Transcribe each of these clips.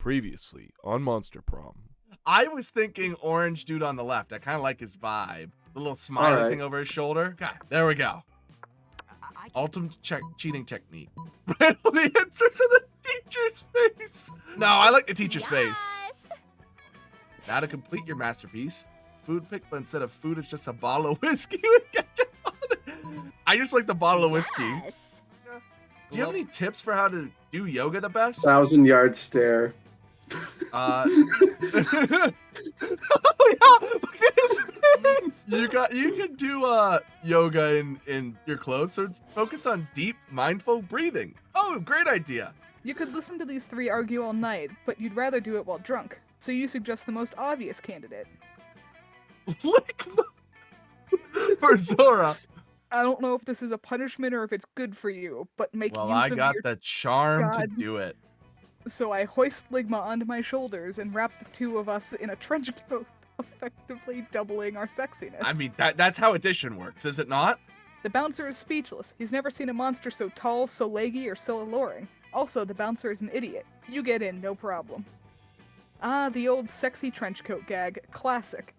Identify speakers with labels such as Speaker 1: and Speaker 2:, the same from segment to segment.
Speaker 1: Previously on Monster Prom.
Speaker 2: I was thinking orange dude on the left. I kind of like his vibe. The little smiley thing over his shoulder. God, there we go. Ultimate cheating technique. Riddle the answers in the teacher's face. No, I like the teacher's face. Now to complete your masterpiece. Food pick, but instead of food, it's just a bottle of whiskey with ketchup on it. I just like the bottle of whiskey. Do you have any tips for how to do yoga the best?
Speaker 3: 1,000-yard stare.
Speaker 2: Oh yeah, look at his face. You can do yoga in your clothes, so focus on deep, mindful breathing. Oh, great idea.
Speaker 4: You could listen to these three argue all night, but you'd rather do it while drunk. So you suggest the most obvious candidate.
Speaker 2: Ligma or Zora.
Speaker 4: I don't know if this is a punishment or if it's good for you, but make use of your...
Speaker 2: Well, I got the charm to do it.
Speaker 4: So I hoist Ligma onto my shoulders and wrap the two of us in a trench coat, effectively doubling our sexiness.
Speaker 2: I mean, that's how addition works, is it not?
Speaker 4: The bouncer is speechless. He's never seen a monster so tall, so leggy, or so alluring. Also, the bouncer is an idiot. You get in, no problem. Ah, the old sexy trench coat gag. Classic.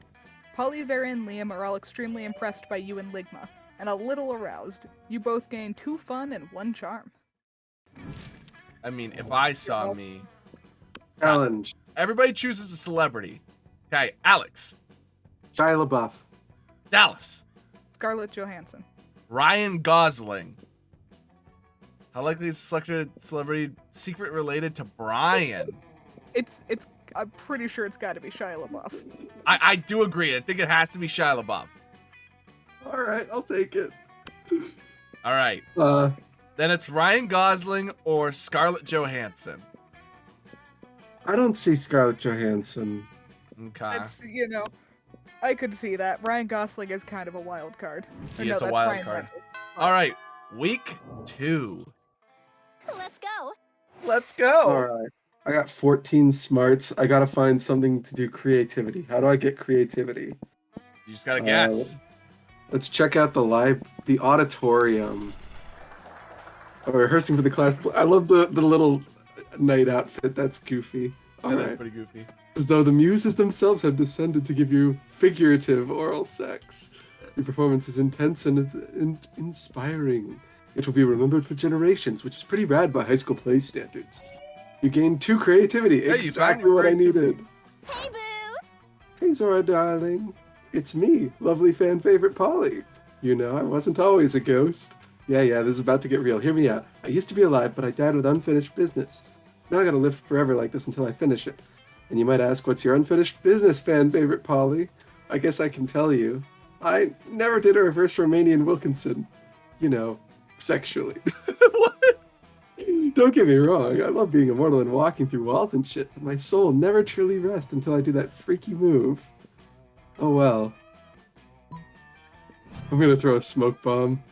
Speaker 4: Polly, Vera, and Liam are all extremely impressed by you and Ligma, and a little aroused. You both gain 2 fun and 1 charm.
Speaker 2: I mean, if I saw me...
Speaker 3: Challenge.
Speaker 2: Everybody chooses a celebrity. Okay, Alex.
Speaker 3: Shia LaBeouf.
Speaker 2: Dallas.
Speaker 4: Scarlett Johansson.
Speaker 2: Ryan Gosling. How likely is selected celebrity secret related to Brian?
Speaker 4: I'm pretty sure it's got to be Shia LaBeouf.
Speaker 2: I do agree. I think it has to be Shia LaBeouf.
Speaker 3: All right, I'll take it.
Speaker 2: All right. Then it's Ryan Gosling or Scarlett Johansson.
Speaker 3: I don't see Scarlett Johansson.
Speaker 2: Okay.
Speaker 4: I could see that. Ryan Gosling is kind of a wild card.
Speaker 2: He is a wild card. All right, week 2.
Speaker 5: Let's go.
Speaker 2: Let's go.
Speaker 3: All right. I got 14 smarts. I gotta find something to do creativity. How do I get creativity?
Speaker 2: You just gotta guess.
Speaker 3: Let's check out the auditorium. Oh, rehearsing for the class. I love the little night outfit. That's goofy.
Speaker 2: Yeah, that's pretty goofy.
Speaker 3: As though the muses themselves have descended to give you figurative oral sex. Your performance is intense and inspiring. It will be remembered for generations, which is pretty rad by high school play standards. You gained 2 creativity.
Speaker 2: Hey,
Speaker 3: exactly what I needed.
Speaker 5: Hey, boo!
Speaker 3: Hey, Zora, darling. It's me, lovely fan favorite Polly. You know, I wasn't always a ghost. Yeah, this is about to get real. Hear me out. I used to be alive, but I died with unfinished business. Now I gotta live forever like this until I finish it. And you might ask, what's your unfinished business, fan favorite Polly? I guess I can tell you. I never did a reverse Romanian Wilkinson. You know, sexually.
Speaker 2: What?
Speaker 3: Don't get me wrong, I love being immortal and walking through walls and shit, but my soul never truly rests until I do that freaky move. Oh well. I'm gonna throw a smoke bomb.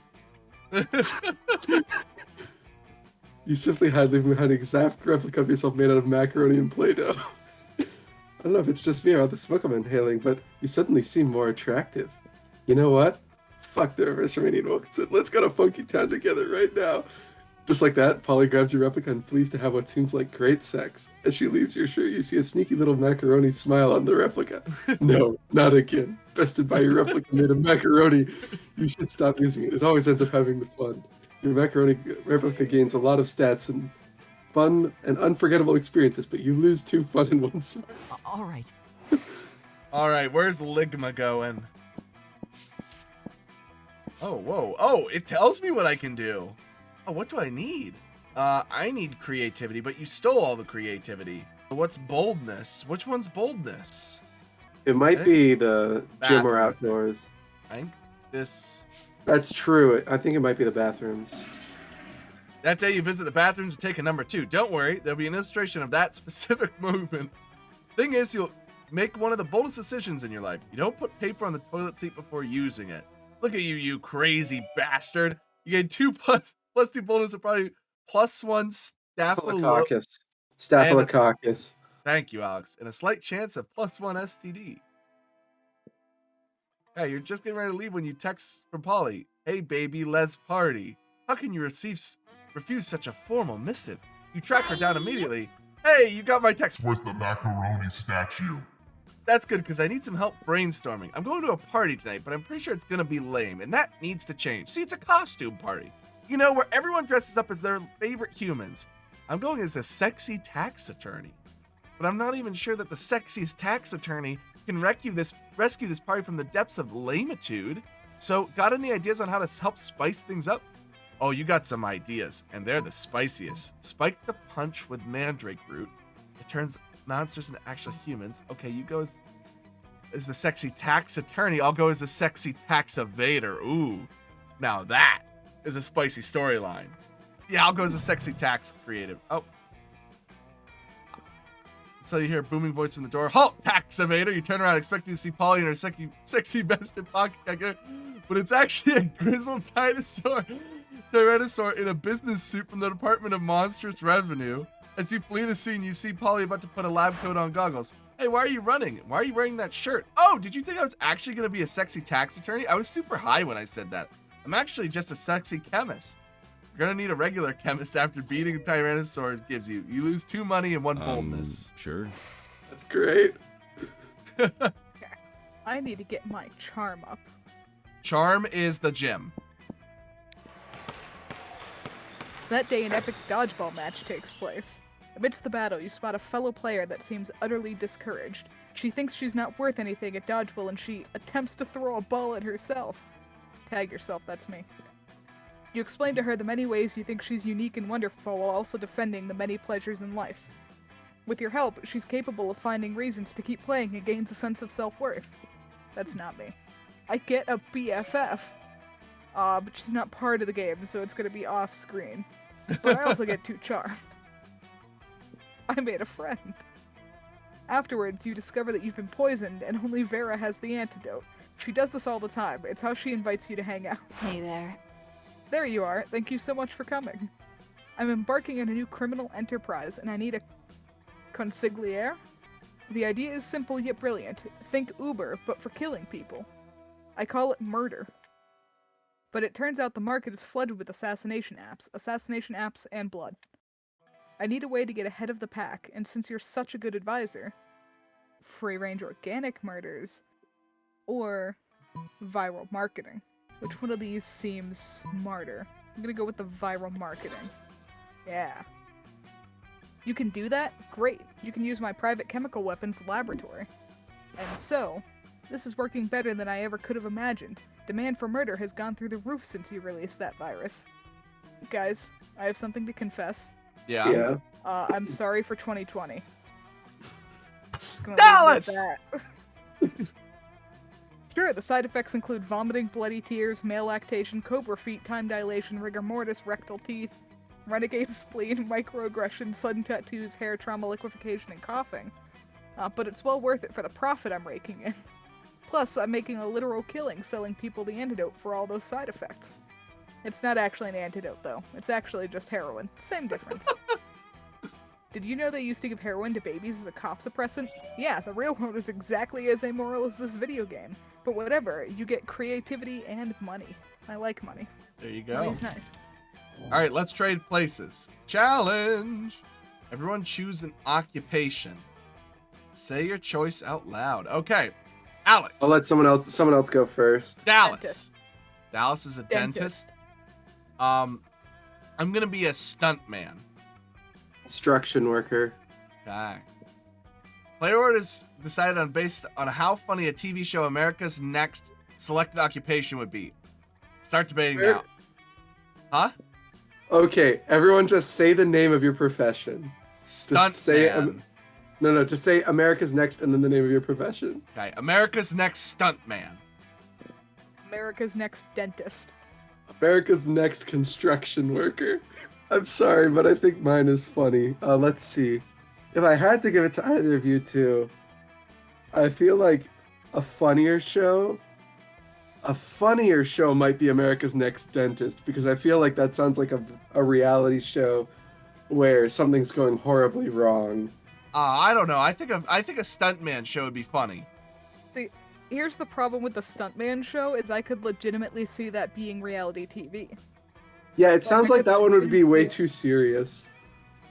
Speaker 3: You simply hide leaving behind an exact replica of yourself made out of macaroni and Play-Doh. I don't know if it's just me or the smoke I'm inhaling, but you suddenly seem more attractive. You know what? Fuck the reverse Romanian Wilkinson. Let's go to Funky Town together right now. Just like that, Polly grabs your replica and flees to have what seems like great sex. As she leaves your shirt, you see a sneaky little macaroni smile on the replica. No, not again. Bested by your replica made of macaroni. You should stop using it. It always ends up having the fun. Your macaroni replica gains a lot of stats and fun and unforgettable experiences, but you lose 2 fun and 1 smarts.
Speaker 5: All right.
Speaker 2: All right, where's Ligma going? Oh, whoa. Oh, it tells me what I can do. Oh, what do I need? I need creativity, but you stole all the creativity. What's boldness? Which one's boldness?
Speaker 3: It might be the gym or outdoors.
Speaker 2: I think this...
Speaker 3: That's true. I think it might be the bathrooms.
Speaker 2: That day you visit the bathrooms and take a number 2. Don't worry, there'll be an illustration of that specific movement. Thing is, you'll make one of the boldest decisions in your life. You don't put paper on the toilet seat before using it. Look at you, you crazy bastard. You get 2 plus 2 boldness and probably +1
Speaker 3: Staphylococcus. Staphylococcus.
Speaker 2: Thank you, Alex. And a slight chance of +1 STD. Hey, you're just getting ready to leave when you text from Polly. Hey, baby, let's party. How can you refuse such a formal missive? You track her down immediately. Hey, you got my text.
Speaker 6: Where's the macaroni statue?
Speaker 2: That's good, because I need some help brainstorming. I'm going to a party tonight, but I'm pretty sure it's going to be lame, and that needs to change. See, it's a costume party. You know, where everyone dresses up as their favorite humans. I'm going as a sexy tax attorney. But I'm not even sure that the sexiest tax attorney can rescue this party from the depths of lamitude. So, got any ideas on how to help spice things up? Oh, you got some ideas, and they're the spiciest. Spike the punch with mandrake root. It turns monsters into actual humans. Okay, you go as the sexy tax attorney. I'll go as the sexy tax evader. Ooh, now that is a spicy storyline. Yeah, I'll go as a sexy tax creative. Oh. So you hear a booming voice from the door. Halt, tax evader! You turn around expecting to see Polly in her sexy vested pocket, but it's actually a grizzled Tyrannosaur in a business suit from the Department of Monstrous Revenue. As you flee the scene, you see Polly about to put a lab coat on goggles. Hey, why are you running? Why are you wearing that shirt? Oh, did you think I was actually going to be a sexy tax attorney? I was super high when I said that. I'm actually just a sexy chemist. You're going to need a regular chemist after beating the Tyrannosaur gives you. You lose 2 money and 1 boldness.
Speaker 1: Sure.
Speaker 3: That's great.
Speaker 4: I need to get my charm up.
Speaker 2: Charm is the gym.
Speaker 4: That day, an epic dodgeball match takes place. Amidst the battle, you spot a fellow player that seems utterly discouraged. She thinks she's not worth anything at dodgeball, and she attempts to throw a ball at herself. Tag yourself, that's me. You explain to her the many ways you think she's unique and wonderful while also defending the many pleasures in life. With your help, she's capable of finding reasons to keep playing and gains a sense of self-worth. That's not me. I get a BFF. But she's not part of the game, so it's gonna be off-screen. But I also get 2 charm. I made a friend. Afterwards, you discover that you've been poisoned and only Vera has the antidote. She does this all the time. It's how she invites you to hang out.
Speaker 5: Hey there.
Speaker 4: There you are. Thank you so much for coming. I'm embarking on a new criminal enterprise, and I need a consigliere. The idea is simple yet brilliant. Think Uber, but for killing people. I call it murder. But it turns out the market is flooded with assassination apps and blood. I need a way to get ahead of the pack, and since you're such a good advisor, free-range organic murders, or viral marketing. Which one of these seems smarter? I'm gonna go with the viral marketing. Yeah. You can do that? Great. You can use my private chemical weapons laboratory. And so, this is working better than I ever could have imagined. Demand for murder has gone through the roof since you released that virus. Guys, I have something to confess.
Speaker 2: Yeah.
Speaker 4: I'm sorry for 2020. Just gonna
Speaker 2: Dallas!
Speaker 4: leave it at that. Sure, the side effects include vomiting, bloody tears, male lactation, cobra feet, time dilation, rigor mortis, rectal teeth, renegade spleen, microaggression, sudden tattoos, hair trauma, liquefaction, and coughing. But it's well worth it for the profit I'm raking in. Plus, I'm making a literal killing selling people the antidote for all those side effects. It's not actually an antidote, though. It's actually just heroin. Same difference. Did you know they used to give heroin to babies as a cough suppressant? Yeah, the real world is exactly as amoral as this video game. But whatever, you get creativity and money. I like money.
Speaker 2: There you go.
Speaker 4: Money's nice.
Speaker 2: All right, let's trade places. Challenge! Everyone choose an occupation. Say your choice out loud. Okay, Alex.
Speaker 3: I'll let someone else go first.
Speaker 2: Dallas.
Speaker 4: Dentist.
Speaker 2: Dallas is a dentist. I'm gonna be a stuntman.
Speaker 3: Construction worker.
Speaker 2: Okay. Player order is decided on based on how funny a TV show America's Next selected occupation would be. Start debating now. Huh?
Speaker 3: Okay, everyone just say the name of your profession.
Speaker 2: Stuntman.
Speaker 3: Just say America's Next and then the name of your profession.
Speaker 2: Okay, America's Next Stuntman.
Speaker 4: America's Next Dentist.
Speaker 3: America's Next Construction Worker. I'm sorry, but I think mine is funny. Let's see. If I had to give it to either of you two, I feel like a funnier show might be America's Next Dentist, because I feel like that sounds like a reality show where something's going horribly wrong.
Speaker 2: I don't know. I think a stuntman show would be funny.
Speaker 4: See, here's the problem with the Stuntman show is I could legitimately see that being reality TV.
Speaker 3: Yeah, it sounds like that one would be way too serious.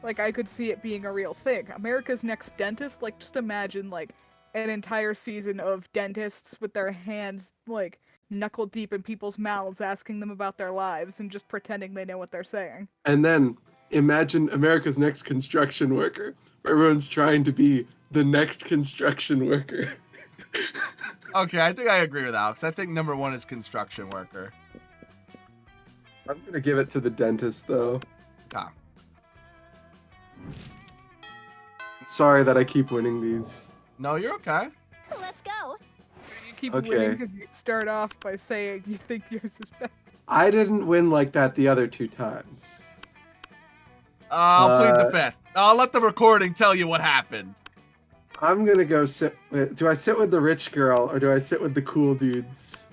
Speaker 4: Like, I could see it being a real thing. America's Next Dentist, like, just imagine, like, an entire season of dentists with their hands, like, knuckle deep in people's mouths asking them about their lives and just pretending they know what they're saying.
Speaker 3: And then imagine America's Next Construction Worker. Where everyone's trying to be the next construction worker.
Speaker 2: Okay, I think I agree with Alex. I think number 1 is construction worker.
Speaker 3: I'm gonna give it to the dentist, though.
Speaker 2: Ah.
Speaker 3: Sorry that I keep winning these.
Speaker 2: No, you're okay.
Speaker 5: Let's go.
Speaker 4: You keep
Speaker 3: Okay.
Speaker 4: winning because you start off by saying you think yours is better.
Speaker 3: I didn't win like that the other 2 times.
Speaker 2: I'll plead the 5th. I'll let the recording tell you what happened.
Speaker 3: I'm gonna go sit with... Do I sit with the rich girl, or do I sit with the cool dudes?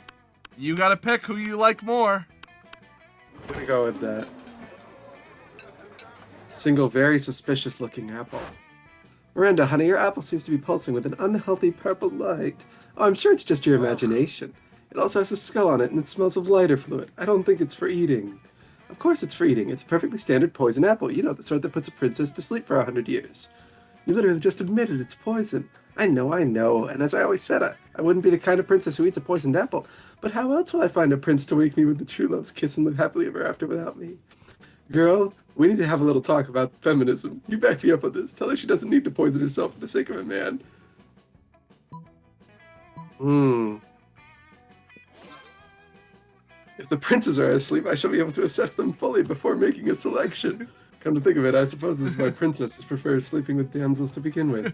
Speaker 2: You gotta pick who you like more.
Speaker 3: I'm gonna go with that. Single, very suspicious looking apple. Miranda, honey, your apple seems to be pulsing with an unhealthy purple light. Oh, I'm sure it's just your imagination. It also has a skull on it, and it smells of lighter fluid. I don't think it's for eating. Of course it's for eating. It's a perfectly standard poison apple. You know, the sort that puts a princess to sleep for 100 years. You literally just admitted it's poison. I know. And as I always said, I wouldn't be the kind of princess who eats a poisoned apple. But how else will I find a prince to wake me with the true love's kiss and live happily ever after without me? Girl, we need to have a little talk about feminism. You back me up on this. Tell her she doesn't need to poison herself for the sake of a man. If the princes are asleep, I shall be able to assess them fully before making a selection. Come to think of it, I suppose this is why princesses prefer sleeping with damsels to begin with.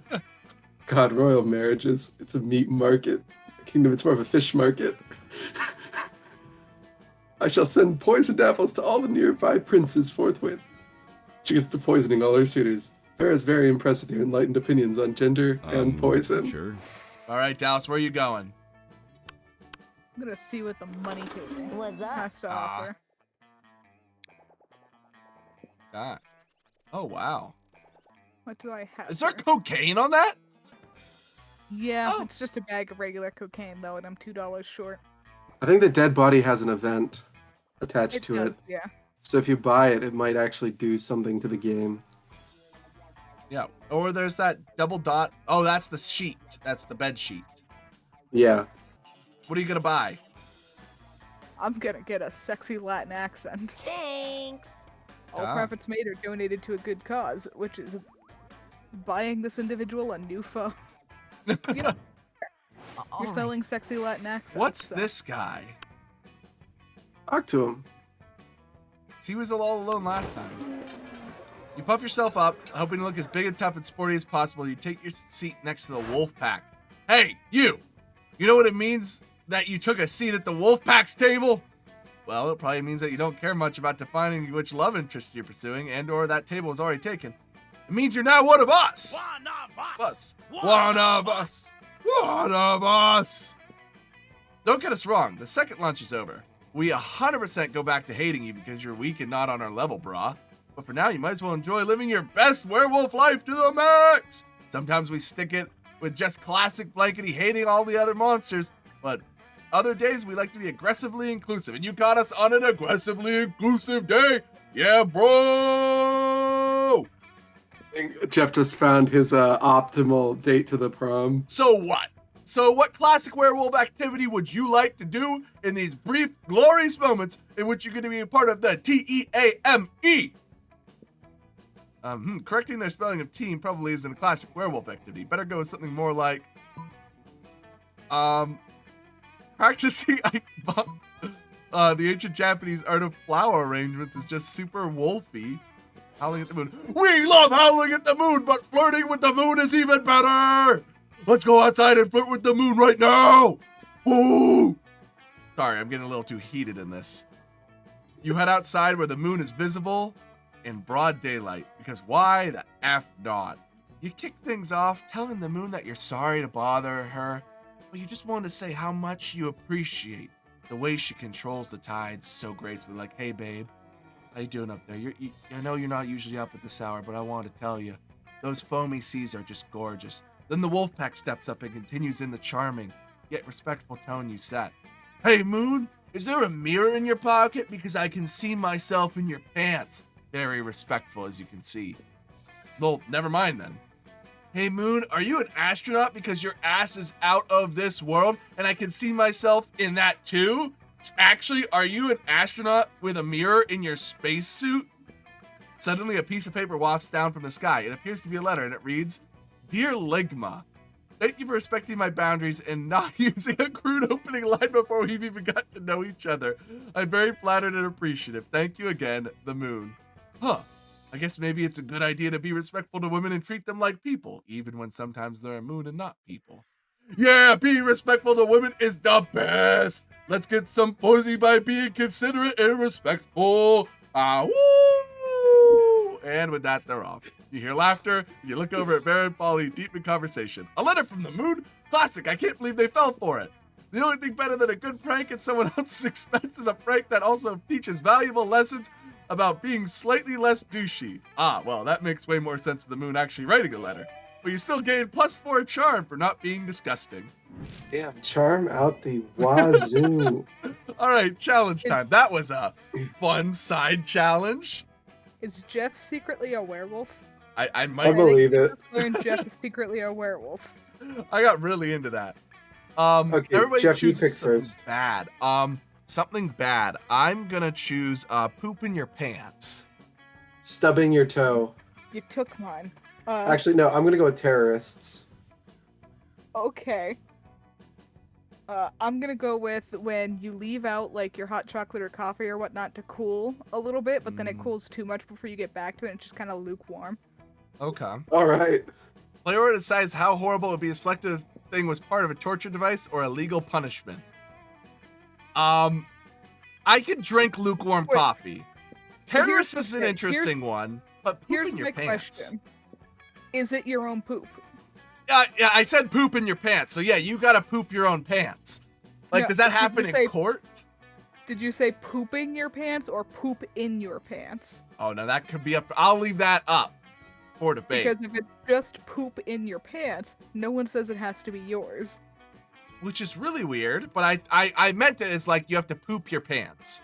Speaker 3: God, royal marriages. It's a meat market. Kingdom, it's more of a fish market. I shall send poisoned apples to all the nearby princes forthwith. She gets to poisoning all her suitors. Farrah's very impressed with your enlightened opinions on gender and poison.
Speaker 1: Sure.
Speaker 2: All right, Dallas, where are you going?
Speaker 4: I'm gonna see what the money table
Speaker 5: What's up?
Speaker 4: has to offer.
Speaker 2: God. Oh, wow.
Speaker 4: What do I have?
Speaker 2: Is there
Speaker 4: here?
Speaker 2: cocaine on that?
Speaker 4: Yeah,
Speaker 2: Oh.
Speaker 4: it's just a bag of regular cocaine though, and I'm $2 short.
Speaker 3: I think the dead body has an event attached to
Speaker 4: does,
Speaker 3: it.
Speaker 4: yeah.
Speaker 3: So if you buy it, it might actually do something to the game.
Speaker 2: Yeah. Or there's that double dot. Oh, that's the sheet. That's the bed sheet.
Speaker 3: Yeah.
Speaker 2: What are you going to buy?
Speaker 4: I'm gonna get a sexy Latin accent.
Speaker 5: Thanks.
Speaker 4: All
Speaker 2: Ah.
Speaker 4: profits made are donated to a good cause, which is buying this individual a new phone. You know, you're selling sexy Latin accents.
Speaker 2: What's
Speaker 4: so-
Speaker 2: this guy?
Speaker 3: Talk to him.
Speaker 2: He was all alone last time. You puff yourself up, hoping to look as big and tough and sporty as possible. You take your seat next to the wolf pack. Hey, you! You know what it means that you took a seat at the wolf pack's table? Well, it probably means that you don't care much about defining which love interest you're pursuing and or that table is already taken. It means you're now one of us!
Speaker 7: One of us!
Speaker 2: One of us! One of us! Don't get us wrong, the second lunch is over. We 100% go back to hating you because you're weak and not on our level, brah. But for now, you might as well enjoy living your best werewolf life to the max! Sometimes we stick it with just classic blankety hating all the other monsters, but other days we like to be aggressively inclusive, and you got us on an aggressively inclusive day! Yeah, bro!
Speaker 3: I think Jeff just found his optimal date to the prom.
Speaker 2: So what? So what classic werewolf activity would you like to do in these brief, glorious moments in which you're going to be a part of the TEAME? Correcting their spelling of team probably isn't a classic werewolf activity. Better go with something more like, practicing the ancient Japanese art of flower arrangements is just super wolfy. Howling at the moon. We love howling at the moon, but flirting with the moon is even better! Let's go outside and flirt with the moon right now! Woo! Sorry, I'm getting a little too heated in this. You head outside where the moon is visible in broad daylight, because why the F not? You kick things off, telling the moon that you're sorry to bother her, but you just want to say how much you appreciate the way she controls the tides so gracefully. Like, hey babe, how you doing up there? I know you're not usually up at this hour, but I want to tell you, those foamy seas are just gorgeous. Then the wolf pack steps up and continues in the charming, yet respectful tone you set. Hey moon, is there a mirror in your pocket? Because I can see myself in your pants. Very respectful, as you can see. Well, never mind then. Hey, Moon, are you an astronaut because your ass is out of this world and I can see myself in that too? Actually, are you an astronaut with a mirror in your spacesuit? Suddenly, a piece of paper wafts down from the sky. It appears to be a letter, and it reads, Dear Ligma, thank you for respecting my boundaries and not using a crude opening line before we've even got to know each other. I'm very flattered and appreciative. Thank you again, the Moon. Huh. I guess maybe it's a good idea to be respectful to women and treat them like people, even when sometimes they're a moon and not people. Yeah, being respectful to women is the best. Let's get some posy by being considerate and respectful. Ah, woo! And with that, they're off. You hear laughter, you look over at Bear and Polly deep in conversation. A letter from the Moon? Classic, I can't believe they fell for it. The only thing better than a good prank at someone else's expense is a prank that also teaches valuable lessons about being slightly less douchey. Ah, well, that makes way more sense than the Moon actually writing a letter. But you still gain +4 charm for not being disgusting.
Speaker 3: Damn, charm out the wazoo.
Speaker 2: All right, challenge time. That was a fun side challenge.
Speaker 4: Is Jeff secretly a werewolf?
Speaker 2: I might
Speaker 3: I believe
Speaker 4: I
Speaker 3: it.
Speaker 4: just learned Jeff is secretly a werewolf.
Speaker 2: I got really into that.
Speaker 3: Okay,
Speaker 2: Everybody
Speaker 3: Jeff, you
Speaker 2: choose
Speaker 3: pick
Speaker 2: something
Speaker 3: first.
Speaker 2: bad. Something bad. I'm gonna choose poop in your pants.
Speaker 3: Stubbing your toe.
Speaker 4: You took mine.
Speaker 3: Actually, no, I'm gonna go with terrorists.
Speaker 4: Okay. I'm gonna go with when you leave out like your hot chocolate or coffee or whatnot to cool a little bit, but then it cools too much before you get back to it and it's just kind of lukewarm.
Speaker 2: Okay.
Speaker 3: All right.
Speaker 2: Player decides how horrible it would be a selective thing was part of a torture device or a legal punishment. I could drink lukewarm
Speaker 4: Wait.
Speaker 2: coffee. Terrorist
Speaker 4: Here's
Speaker 2: is
Speaker 4: the
Speaker 2: an
Speaker 4: thing.
Speaker 2: interesting one, but poop
Speaker 4: Here's
Speaker 2: in your
Speaker 4: my
Speaker 2: pants.
Speaker 4: question. Is it your own poop?
Speaker 2: Yeah, I said poop in your pants, so yeah, you gotta poop your own pants. Like,
Speaker 4: No,
Speaker 2: does that
Speaker 4: did you
Speaker 2: happen in
Speaker 4: say-
Speaker 2: court?
Speaker 4: Did you say pooping your pants or poop in your pants?
Speaker 2: Oh, no, that could be up. I'll leave that up for debate.
Speaker 4: Because if it's just poop in your pants, no one says it has to be yours.
Speaker 2: Which is really weird, but I meant it as like you have to poop your pants.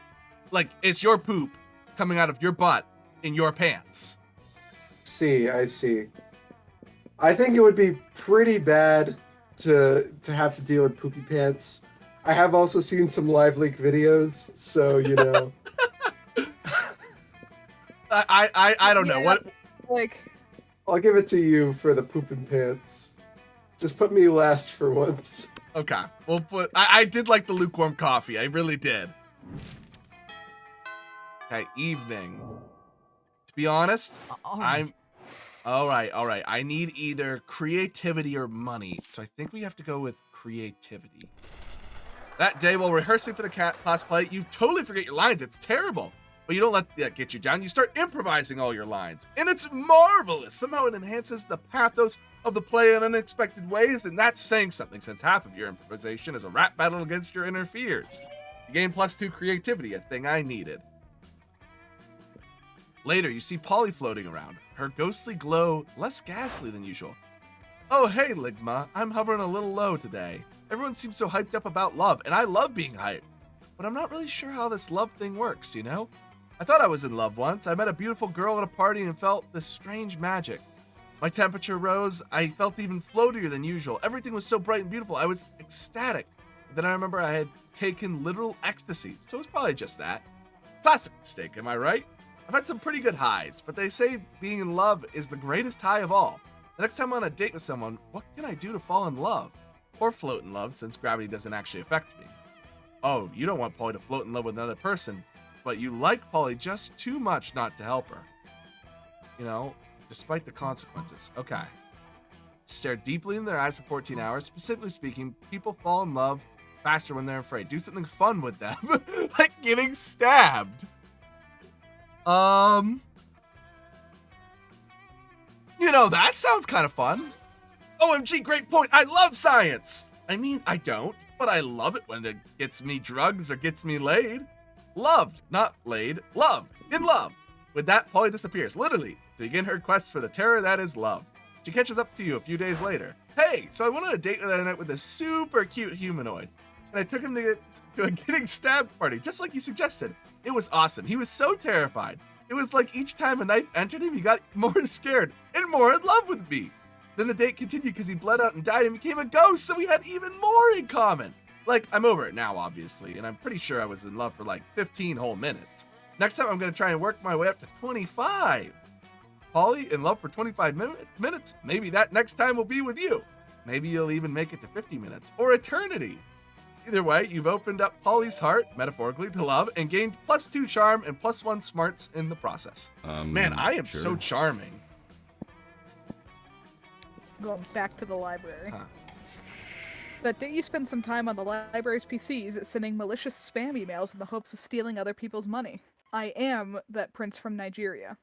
Speaker 2: Like, it's your poop coming out of your butt in your pants.
Speaker 3: I see. I think it would be pretty bad to have to deal with poopy pants. I have also seen some live leak videos, so you know.
Speaker 2: I don't know.
Speaker 4: Yeah.
Speaker 2: What
Speaker 4: Like,
Speaker 3: I'll give it to you for the pooping pants. Just put me last for once.
Speaker 2: Okay, we'll put. I did like the lukewarm coffee. I really did. Okay, evening. To be honest, I'm. All right. I need either creativity or money, so I think we have to go with creativity. That day, while rehearsing for the class play, you totally forget your lines. It's terrible. But you don't let that get you down. You start improvising all your lines. And it's marvelous. Somehow it enhances the pathos of the play in unexpected ways, and that's saying something since half of your improvisation is a rap battle against your inner fears. You gain +2 creativity, a thing I needed. Later, you see Polly floating around, her ghostly glow less ghastly than usual. Oh, hey, Ligma. I'm hovering a little low today. Everyone seems so hyped up about love, and I love being hyped. But I'm not really sure how this love thing works, you know? I thought I was in love once. I met a beautiful girl at a party and felt this strange magic. My temperature rose. I felt even floatier than usual. Everything was so bright and beautiful. I was ecstatic. But then I remember I had taken literal ecstasy, so it was probably just that. Classic mistake, am I right? I've had some pretty good highs, but they say being in love is the greatest high of all. The next time I'm on a date with someone, what can I do to fall in love? Or float in love, since gravity doesn't actually affect me. Oh, you don't want Polly to float in love with another person, but you like Polly just too much not to help her. You know, despite the consequences. Okay. Stare deeply in their eyes for 14 hours. Specifically speaking, people fall in love faster when they're afraid. Do something fun with them. Like getting stabbed. You know, that sounds kind of fun. OMG, great point. I love science. I mean, I don't, but I love it when it gets me drugs or gets me laid. Loved, not laid. Loved. In love. With that, Polly disappears, literally, to begin her quest for the terror that is love. She catches up to you a few days later. Hey, so I went on a date the other night with a super cute humanoid, and I took him to a getting stabbed party, just like you suggested. It was awesome. He was so terrified, It was like each time a knife entered him, he got more scared and more in love with me. Then the date continued because he bled out and died and became a ghost, so we had even more in common. Like, I'm over it now, obviously, and I'm pretty sure I was in love for like 15 whole minutes. Next time I'm going to try and work my way up to 25. Polly, in love for 25 minutes? Maybe that next time will be with you. Maybe you'll even make it to 50 minutes or eternity. Either way, you've opened up Polly's heart, metaphorically, to love and gained +2 charm and +1 smarts in the process. Man, I am so charming.
Speaker 4: Going back to the library.
Speaker 2: Huh.
Speaker 4: That day you spend some time on the library's PCs sending malicious spam emails in the hopes of stealing other people's money. I am that prince from Nigeria.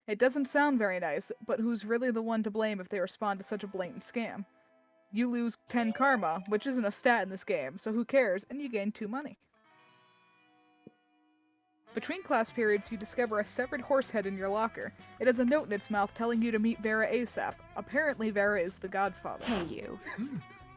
Speaker 4: It doesn't sound very nice, but who's really the one to blame if they respond to such a blatant scam? You lose 10 karma, which isn't a stat in this game, so who cares, and you gain 2 money. Between class periods, you discover a severed horse head in your locker. It has a note in its mouth telling you to meet Vera ASAP. Apparently, Vera is the godfather.
Speaker 7: Hey, you.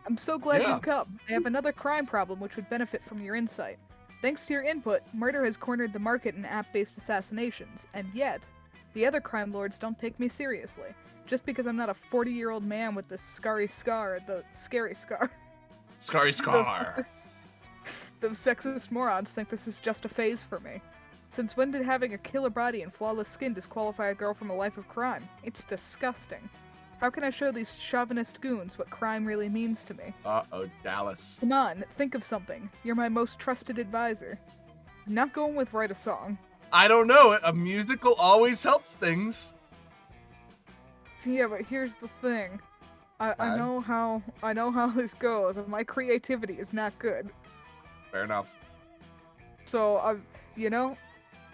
Speaker 4: I'm so glad
Speaker 2: Yeah.
Speaker 4: you've come. I have another crime problem which would benefit from your insight. Thanks to your input, murder has cornered the market in app-based assassinations, and yet, the other crime lords don't take me seriously. Just because I'm not a 40-year-old man with the scary scar.
Speaker 2: Scary scar.
Speaker 4: Those sexist morons think this is just a phase for me. Since when did having a killer body and flawless skin disqualify a girl from a life of crime? It's disgusting. How can I show these chauvinist goons what crime really means to me?
Speaker 2: Uh-oh, Dallas.
Speaker 4: Come on, think of something. You're my most trusted advisor. Not going with write a song.
Speaker 2: I don't know. A musical always helps things.
Speaker 4: Yeah, but here's the thing. I
Speaker 2: Okay.
Speaker 4: know how this goes, and my creativity is not good.
Speaker 2: Fair enough.
Speaker 4: So,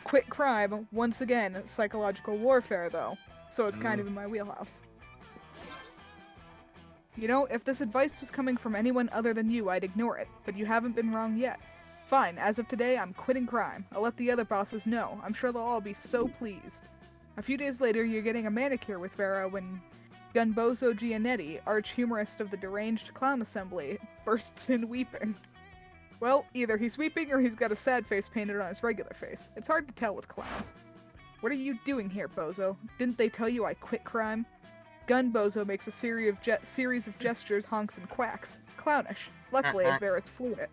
Speaker 4: quit crime, once again, psychological warfare, though. So it's kind of in my wheelhouse. If this advice was coming from anyone other than you, I'd ignore it, but you haven't been wrong yet. Fine, as of today, I'm quitting crime. I'll let the other bosses know. I'm sure they'll all be so pleased. A few days later, you're getting a manicure with Vera when Gunbozo Gianetti, arch-humorist of the deranged clown assembly, bursts in weeping. Well, either he's weeping or he's got a sad face painted on his regular face. It's hard to tell with clowns. What are you doing here, Bozo? Didn't they tell you I quit crime? Gunbozo makes a series of gestures, honks, and quacks. Clownish. Luckily, Vera's fluent it.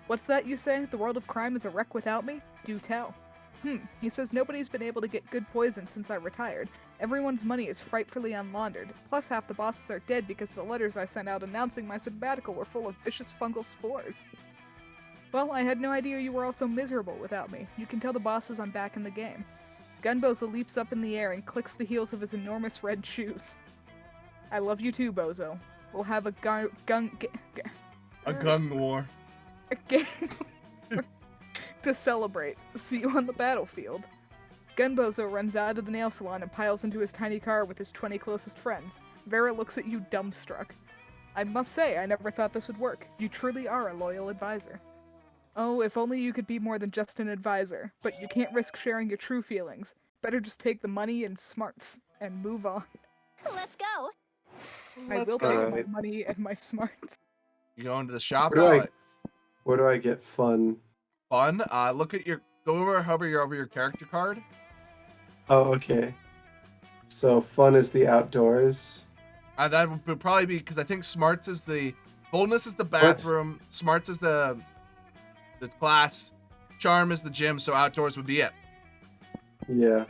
Speaker 4: What's that you say? The world of crime is a wreck without me? Do tell. He says nobody's been able to get good poison since I retired. Everyone's money is frightfully unlaundered. Plus half the bosses are dead because the letters I sent out announcing my sabbatical were full of vicious fungal spores. Well, I had no idea you were all so miserable without me. You can tell the bosses I'm back in the game. Gunbozo leaps up in the air and clicks the heels of his enormous red shoes. I love you too, Bozo. We'll have a gun
Speaker 2: war.
Speaker 4: a game to celebrate. See you on the battlefield. Gunbozo runs out of the nail salon and piles into his tiny car with his 20 closest friends. Vera looks at you dumbstruck. I must say, I never thought this would work. You truly are a loyal advisor. Oh, if only you could be more than just an advisor. But you can't risk sharing your true feelings. Better just take the money and smarts and move on.
Speaker 5: Let's go.
Speaker 4: I will take my money and my smarts.
Speaker 2: You going to the shop,
Speaker 3: Where do I-
Speaker 2: Alex?
Speaker 3: Where do I get fun?
Speaker 2: Fun. Look at hover your character card.
Speaker 3: Oh, okay. So fun is the outdoors.
Speaker 2: That would probably be because I think smarts is the boldness is the bathroom, smarts is the class, charm is the gym. So outdoors would be it.
Speaker 3: Yeah.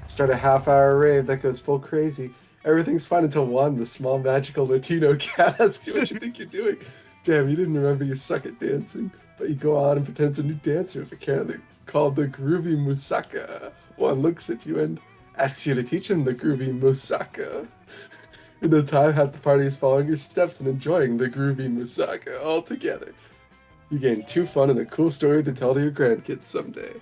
Speaker 3: Start a half-hour rave that goes full crazy. Everything's fine until Juan, the small magical Latino cat, asks you what you think you're doing. Damn, you didn't remember you suck at dancing. But you go on and pretends a new dancer with a character called the Groovy Musaka. Juan looks at you and asks you to teach him the Groovy Musaka. In no time, half the party is following your steps and enjoying the Groovy Musaka all together. You gain 2 fun and a cool story to tell to your grandkids someday.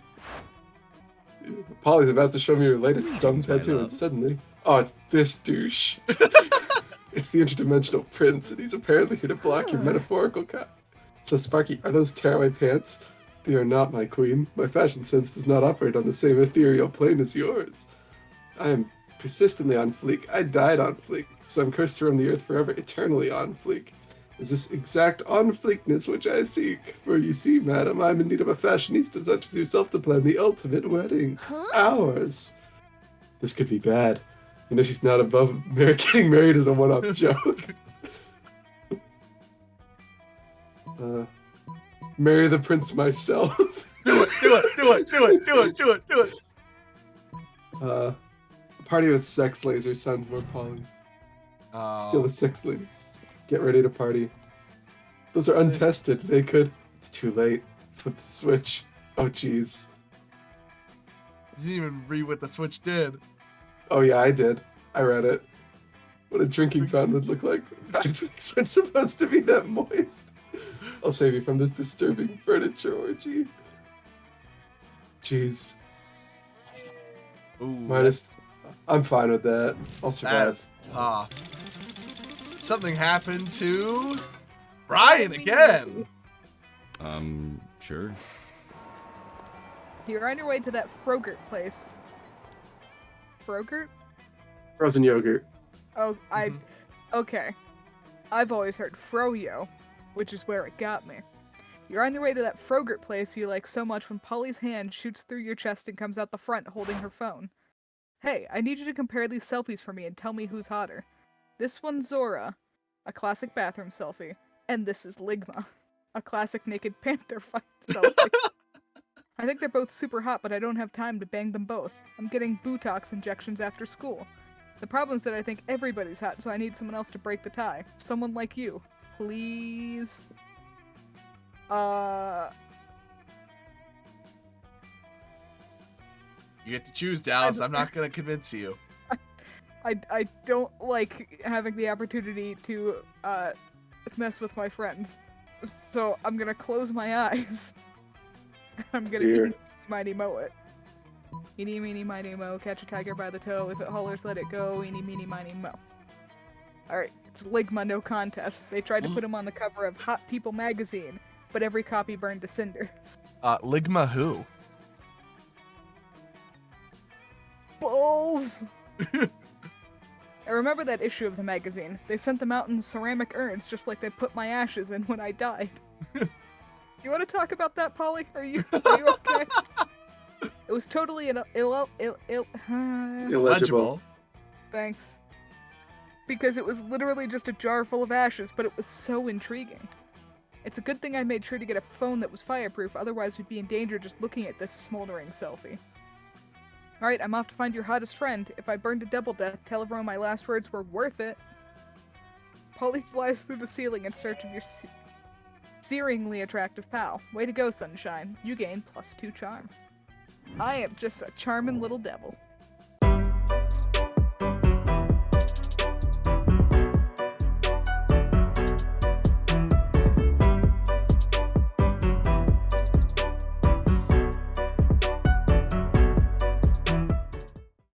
Speaker 3: Polly's about to show me her latest dumb tattoo, and suddenly, oh, it's this douche. It's the interdimensional prince, and he's apparently here to block your metaphorical cut. So, Sparky, are those tearaway pants? They are not, my queen. My fashion sense does not operate on the same ethereal plane as yours. I am persistently on fleek. I died on fleek, so I'm cursed to roam the earth forever, eternally on fleek. is this exact on fleekness which I seek. For you see, madam, I'm in need of a fashionista such as yourself to plan the ultimate wedding.
Speaker 5: Huh?
Speaker 3: Ours. This could be bad. You know, she's not above getting married as a one-off joke. Marry the prince myself.
Speaker 2: Do it, do it, do it, do it, do it, do it, do it.
Speaker 3: A party with sex lasers sounds more polys. Steal the sex lasers. Get ready to party. Those are untested. They could. It's too late. Flip the switch. Oh, jeez.
Speaker 2: You didn't even read what the Switch did.
Speaker 3: Oh, yeah, I did. I read it. What a drinking fountain would look like. Backflips aren't supposed to be that moist. I'll save you from this disturbing furniture orgy. Jeez.
Speaker 2: Ooh,
Speaker 3: I'm fine with that. I'll survive.
Speaker 2: that's tough. Something happened to Brian again.
Speaker 7: Sure.
Speaker 4: You're on your way to that Frogurt place. Frogurt?
Speaker 3: Frozen yogurt.
Speaker 4: Oh, okay. I've always heard Froyo, which is where it got me. You're on your way to that Frogurt place you like so much when Polly's hand shoots through your chest and comes out the front holding her phone. Hey, I need you to compare these selfies for me and tell me who's hotter. This one's Zora, a classic bathroom selfie, and this is Ligma, a classic naked panther fight selfie. I think they're both super hot, but I don't have time to bang them both. I'm getting Botox injections after school. The problem is that I think everybody's hot, so I need someone else to break the tie. Someone like you. Please.
Speaker 2: You get to choose, Dallas. I'm not gonna convince you.
Speaker 4: I don't like having the opportunity to mess with my friends. So I'm gonna close my eyes. I'm gonna eeny, miny, moe it. Eeny, meeny, miny, moe, catch a tiger by the toe. If it hollers, let it go. Eeny, meeny, miny, moe. Alright, it's Ligma, no contest. They tried to put him on the cover of Hot People magazine, but every copy burned to cinders.
Speaker 2: Ligma who?
Speaker 4: Bulls! I remember that issue of the magazine. They sent them out in ceramic urns just like they put my ashes in when I died. You want to talk about that, Polly? Are you okay? It was totally
Speaker 3: Illegible.
Speaker 4: Thanks. Because it was literally just a jar full of ashes, but it was so intriguing. It's a good thing I made sure to get a phone that was fireproof, otherwise we'd be in danger just looking at this smoldering selfie. Alright, I'm off to find your hottest friend. If I burned to double death, tell everyone my last words were worth it. Polly slides through the ceiling in search of your searingly attractive pal. Way to go, Sunshine. You gain +2 charm. I am just a charming little devil.